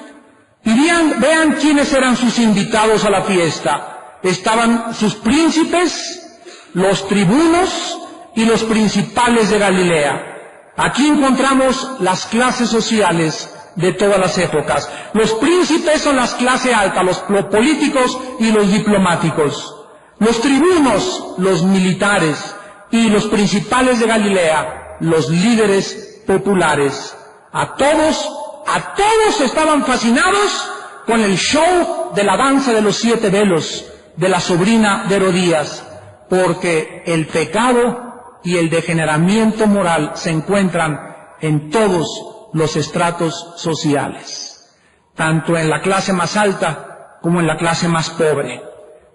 A: y vean quiénes eran sus invitados a la fiesta. Estaban sus príncipes, los tribunos y los principales de Galilea. Aquí encontramos las clases sociales de todas las épocas. Los príncipes son las clases altas, los políticos y los diplomáticos. Los tribunos, los militares, y los principales de Galilea, los líderes populares. A todos estaban fascinados con el show de la danza de los 7 velos de la sobrina de Herodías, porque el pecado y el degeneramiento moral se encuentran en todos los estratos sociales, tanto en la clase más alta como en la clase más pobre.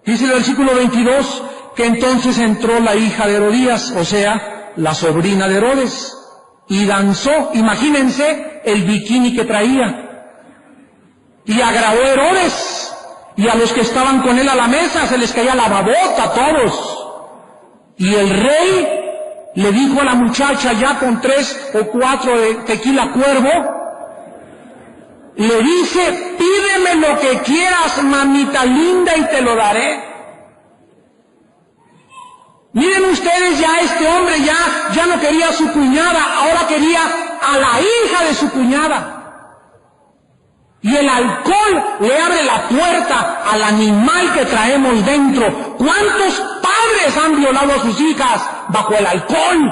A: Dice el versículo 22 que entonces entró la hija de Herodías, o sea, la sobrina de Herodes, y danzó, imagínense el bikini que traía, y agradó a Herodes, y a los que estaban con él a la mesa se les caía la babota a todos. Y el rey le dijo a la muchacha, ya con 3 o 4 de tequila Cuervo, le dice, pídeme lo que quieras, mamita linda, y te lo daré. Miren ustedes, ya este hombre ya no quería a su cuñada, ahora quería a la hija de su cuñada. Y el alcohol le abre la puerta al animal que traemos dentro. ¿Cuántos padres han violado a sus hijas bajo el alcohol?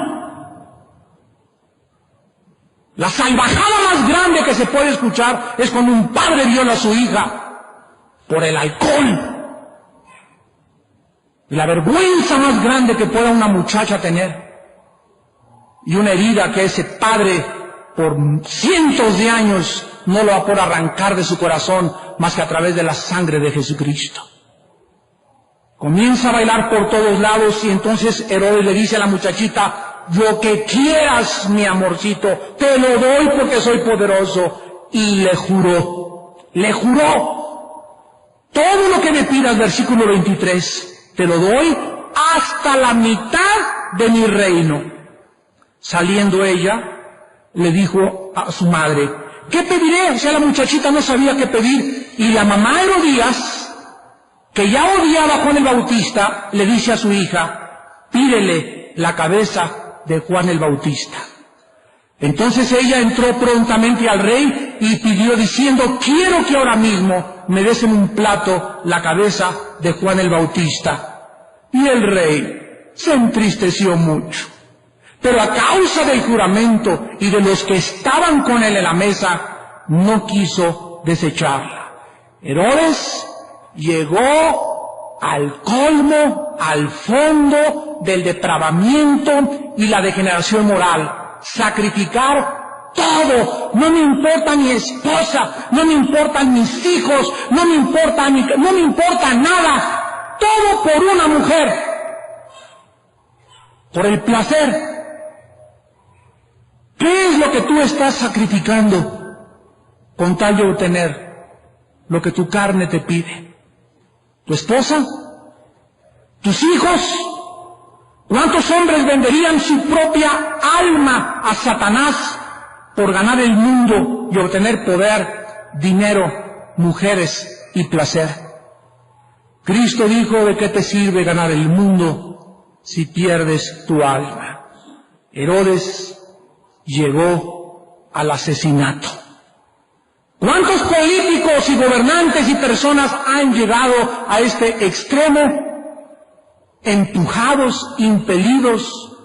A: La salvajada más grande que se puede escuchar es cuando un padre viola a su hija por el alcohol. Y la vergüenza más grande que pueda una muchacha tener. Y una herida que ese padre por cientos de años no lo va a poder arrancar de su corazón más que a través de la sangre de Jesucristo. Comienza a bailar por todos lados y entonces Herodes le dice a la muchachita, lo que quieras, mi amorcito, te lo doy porque soy poderoso. Y le juró, todo lo que me pidas, versículo 23, te lo doy hasta la mitad de mi reino. Saliendo ella, le dijo a su madre, ¿qué pediré? O sea, la muchachita no sabía qué pedir. Y la mamá Herodías que ya odiaba a Juan el Bautista, le dice a su hija, pídele la cabeza de Juan el Bautista. Entonces ella entró prontamente al rey y pidió diciendo, quiero que ahora mismo me des en un plato la cabeza de Juan el Bautista. Y el rey se entristeció mucho. Pero a causa del juramento y de los que estaban con él en la mesa, no quiso desecharla. Herodes llegó al colmo, al fondo del depravamiento y la degeneración moral. Sacrificar todo, no me importa mi esposa, no me importan mis hijos, no me importa nada, todo por una mujer, por el placer. ¿Qué es lo que tú estás sacrificando con tal de obtener lo que tu carne te pide? ¿Tu esposa? ¿Tus hijos? ¿Cuántos hombres venderían su propia alma a Satanás por ganar el mundo y obtener poder, dinero, mujeres y placer? Cristo dijo, ¿de qué te sirve ganar el mundo si pierdes tu alma? Herodes llegó al asesinato. ¿Cuántos políticos y gobernantes y personas han llegado a este extremo? Empujados, impelidos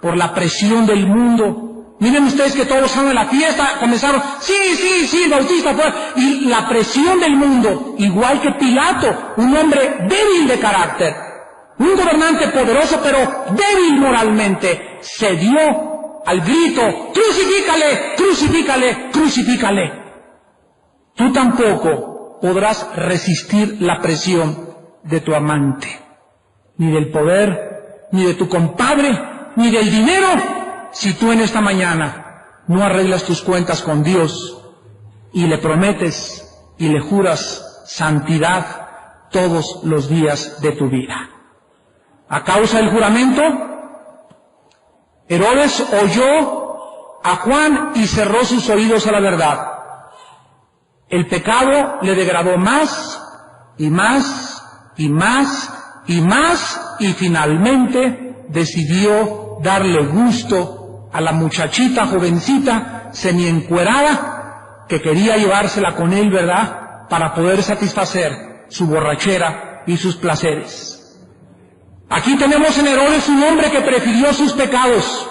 A: por la presión del mundo. Miren ustedes que todos estaban en la fiesta, comenzaron, sí, Bautista fue, y la presión del mundo, igual que Pilato, un hombre débil de carácter, un gobernante poderoso pero débil moralmente, cedió al grito, crucifícale, crucifícale, crucifícale. Tú tampoco podrás resistir la presión de tu amante, ni del poder, ni de tu compadre, ni del dinero, si tú en esta mañana no arreglas tus cuentas con Dios y le prometes y le juras santidad todos los días de tu vida. A causa del juramento, Herodes oyó a Juan y cerró sus oídos a la verdad. El pecado le degradó más y más y más y más, y finalmente decidió darle gusto a la muchachita jovencita semiencuerada que quería llevársela con él, ¿verdad?, para poder satisfacer su borrachera y sus placeres. Aquí tenemos en Herodes un hombre que prefirió sus pecados,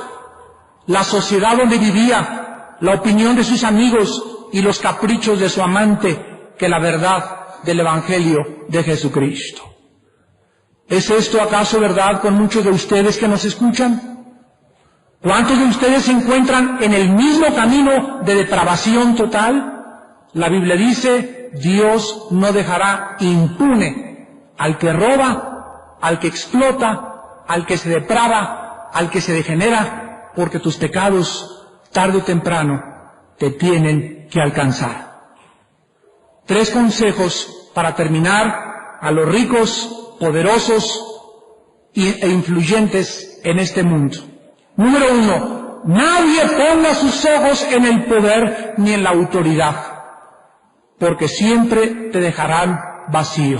A: la sociedad donde vivía, la opinión de sus amigos y los caprichos de su amante, que la verdad del Evangelio de Jesucristo. ¿Es esto acaso verdad con muchos de ustedes que nos escuchan? ¿Cuántos de ustedes se encuentran en el mismo camino de depravación total? La Biblia dice, Dios no dejará impune al que roba, al que explota, al que se deprava, al que se degenera, porque tus pecados, tarde o temprano, te tienen que alcanzar. 3 consejos para terminar a los ricos, poderosos e influyentes en este mundo. Número 1, nadie ponga sus ojos en el poder ni en la autoridad, porque siempre te dejarán vacío.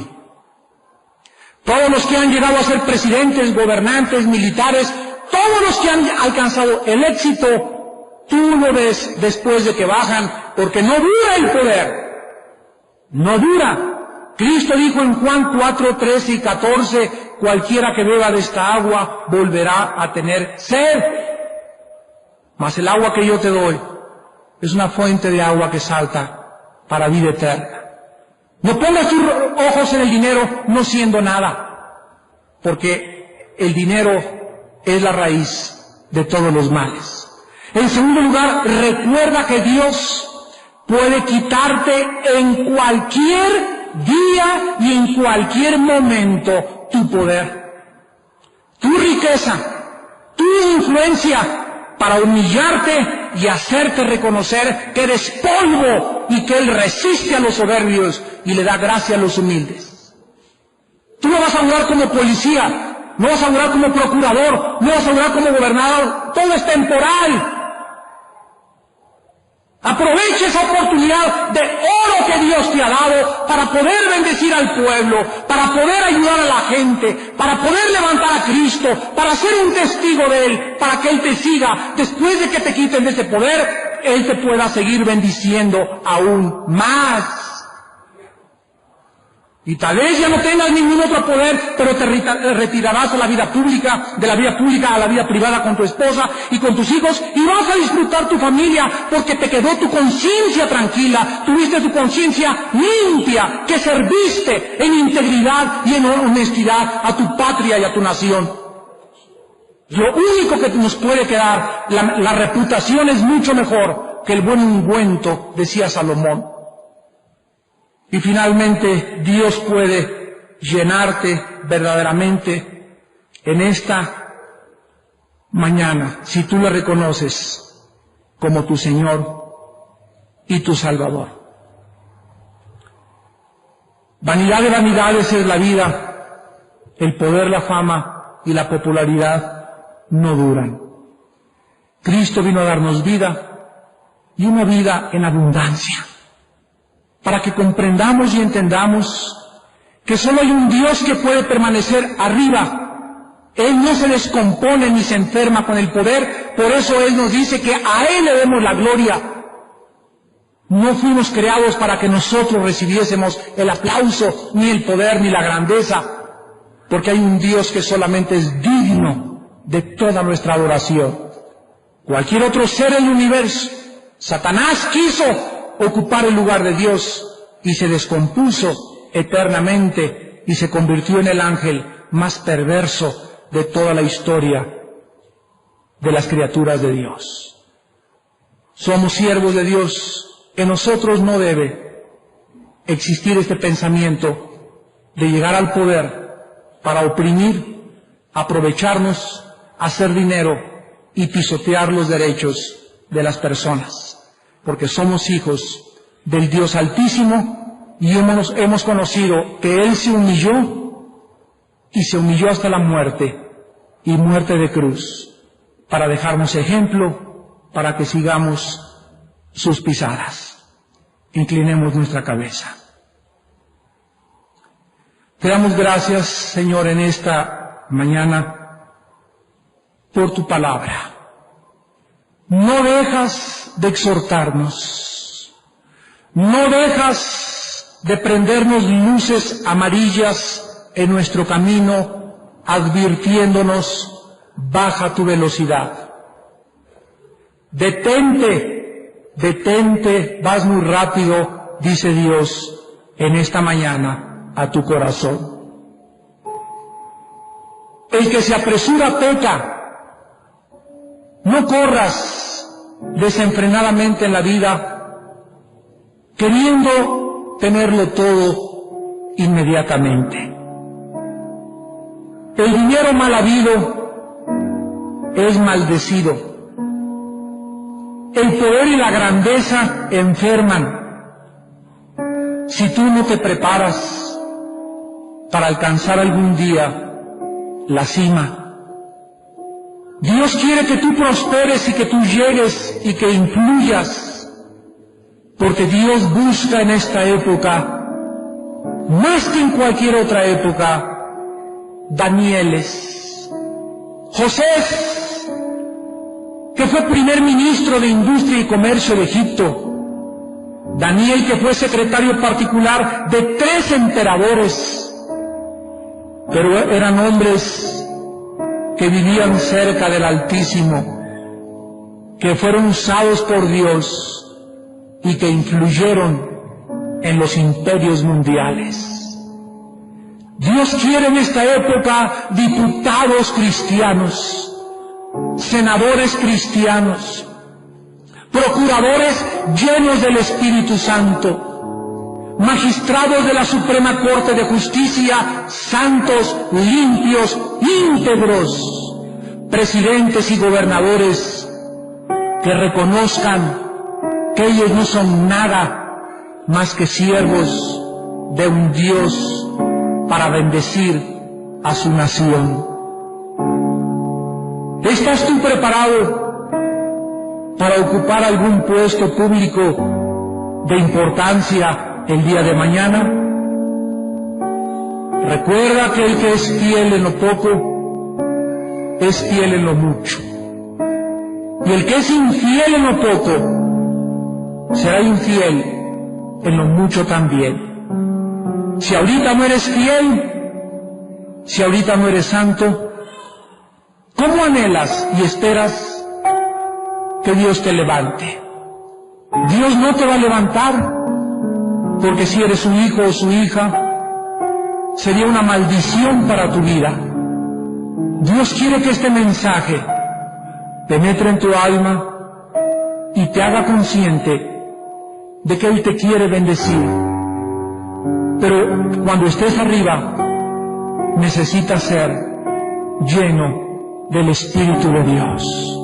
A: Todos los que han llegado a ser presidentes, gobernantes, militares, todos los que han alcanzado el éxito, tú lo ves después de que bajan, porque no dura el poder, no dura. Cristo dijo en Juan 4, 13 y 14, cualquiera que beba de esta agua volverá a tener sed. Mas el agua que yo te doy es una fuente de agua que salta para vida eterna. No pongas tus ojos en el dinero no siendo nada, porque el dinero es la raíz de todos los males. En segundo lugar, recuerda que Dios puede quitarte en cualquier día y en cualquier momento tu poder, tu riqueza, tu influencia, para humillarte y hacerte reconocer que eres polvo y que Él resiste a los soberbios y le da gracia a los humildes. Tú no vas a durar como policía, no vas a durar como procurador, no vas a durar como gobernador, todo es temporal. Aprovecha esa oportunidad de oro que Dios te ha dado para poder bendecir al pueblo, para poder ayudar a la gente, para poder levantar a Cristo, para ser un testigo de Él, para que Él te siga. Después de que te quiten de ese poder, Él te pueda seguir bendiciendo aún más. Y tal vez ya no tengas ningún otro poder, pero te retirarás a la vida pública, de la vida pública a la vida privada con tu esposa y con tus hijos, y vas a disfrutar tu familia porque te quedó tu conciencia tranquila, tuviste tu conciencia limpia, que serviste en integridad y en honestidad a tu patria y a tu nación. Lo único que nos puede quedar, la reputación es mucho mejor que el buen ungüento, decía Salomón. Y finalmente, Dios puede llenarte verdaderamente en esta mañana, si tú le reconoces como tu Señor y tu Salvador. Vanidad de vanidades es la vida, el poder, la fama y la popularidad no duran. Cristo vino a darnos vida y una vida en abundancia, para que comprendamos y entendamos que solo hay un Dios que puede permanecer arriba. Él no se descompone ni se enferma con el poder, por eso Él nos dice que a Él le demos la gloria. No fuimos creados para que nosotros recibiésemos el aplauso, ni el poder, ni la grandeza, porque hay un Dios que solamente es digno de toda nuestra adoración. Cualquier otro ser en el universo, Satanás quiso ocupar el lugar de Dios y se descompuso eternamente y se convirtió en el ángel más perverso de toda la historia de las criaturas de Dios. Somos siervos de Dios. En nosotros no debe existir este pensamiento de llegar al poder para oprimir, aprovecharnos, hacer dinero y pisotear los derechos de las personas. Porque somos hijos del Dios Altísimo y hemos conocido que Él se humilló y se humilló hasta la muerte y muerte de cruz para dejarnos ejemplo para que sigamos sus pisadas. Inclinemos nuestra cabeza. Te damos gracias, Señor, en esta mañana por tu palabra. No dejas de exhortarnos, no dejas de prendernos luces amarillas en nuestro camino, advirtiéndonos, baja tu velocidad. Detente, detente, vas muy rápido, dice Dios en esta mañana a tu corazón. El que se apresura peca. No corras desenfrenadamente en la vida, queriendo tenerlo todo inmediatamente. El dinero mal habido es maldecido. El poder y la grandeza enferman. Si tú no te preparas para alcanzar algún día la cima, Dios quiere que tú prosperes y que tú llegues y que influyas, porque Dios busca en esta época, más que en cualquier otra época, Danieles, José, que fue primer ministro de Industria y Comercio de Egipto, Daniel, que fue secretario particular de 3 emperadores, pero eran hombres que vivían cerca del Altísimo, que fueron usados por Dios y que influyeron en los imperios mundiales. Dios quiere en esta época diputados cristianos, senadores cristianos, procuradores llenos del Espíritu Santo, magistrados de la Suprema Corte de Justicia, santos, limpios, íntegros, presidentes y gobernadores que reconozcan que ellos no son nada más que siervos de un Dios para bendecir a su nación. ¿Estás tú preparado para ocupar algún puesto público de importancia el día de mañana? Recuerda que el que es fiel en lo poco, es fiel en lo mucho. Y el que es infiel en lo poco, será infiel en lo mucho también. Si ahorita no eres fiel, si ahorita no eres santo, ¿cómo anhelas y esperas que Dios te levante? Dios no te va a levantar, porque si eres su hijo o su hija, sería una maldición para tu vida. Dios quiere que este mensaje penetre en tu alma y te haga consciente de que Él te quiere bendecir. Pero cuando estés arriba, necesitas ser lleno del Espíritu de Dios.